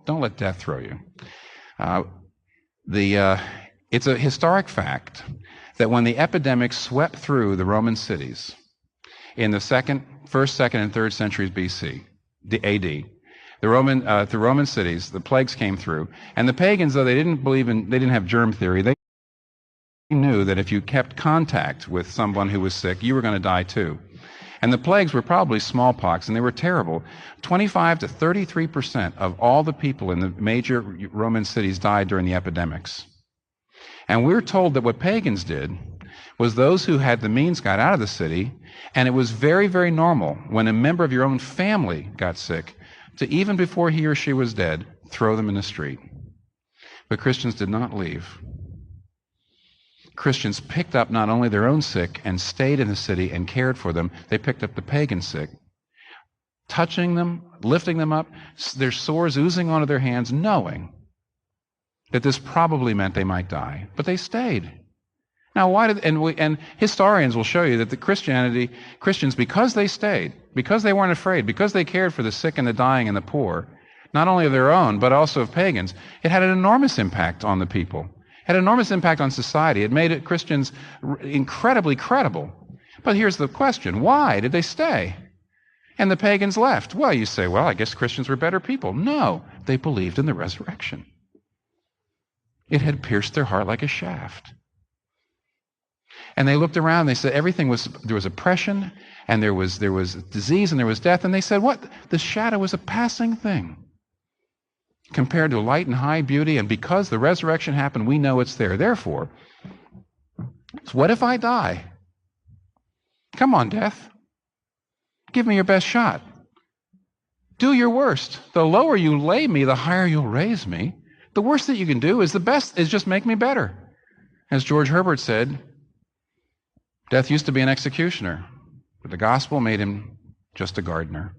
Don't let death throw you. It's a historic fact that when the epidemic swept through the Roman cities in the first, second, and third centuries BC, AD, the Roman cities, the plagues came through, and the pagans, though they didn't have germ theory, they knew that if you kept contact with someone who was sick, you were going to die too. And the plagues were probably smallpox, and they were terrible. 25 to 33% of all the people in the major Roman cities died during the epidemics. And we're told that what pagans did was those who had the means got out of the city, and it was very, very normal when a member of your own family got sick to, even before he or she was dead, throw them in the street. But Christians did not leave. Christians picked up not only their own sick and stayed in the city and cared for them, they picked up the pagan sick, touching them, lifting them up, their sores oozing onto their hands, knowing that this probably meant they might die. But they stayed. Now, and historians will show you that Christians, because they stayed, because they weren't afraid, because they cared for the sick and the dying and the poor, not only of their own, but also of pagans, it had an enormous impact on the people. Had an enormous impact on society. It made Christians incredibly credible. But here's the question. Why did they stay? And the pagans left. Well, you say, well, I guess Christians were better people. No, they believed in the resurrection. It had pierced their heart like a shaft. And they looked around, they said there was oppression, and there was disease, and there was death, and they said, what? The shadow was a passing thing compared to light and high beauty, and because the resurrection happened, we know it's there. Therefore, what if I die? Come on, death. Give me your best shot. Do your worst. The lower you lay me, the higher you'll raise me. The worst that you can do is just make me better. As George Herbert said, death used to be an executioner, but the gospel made him just a gardener.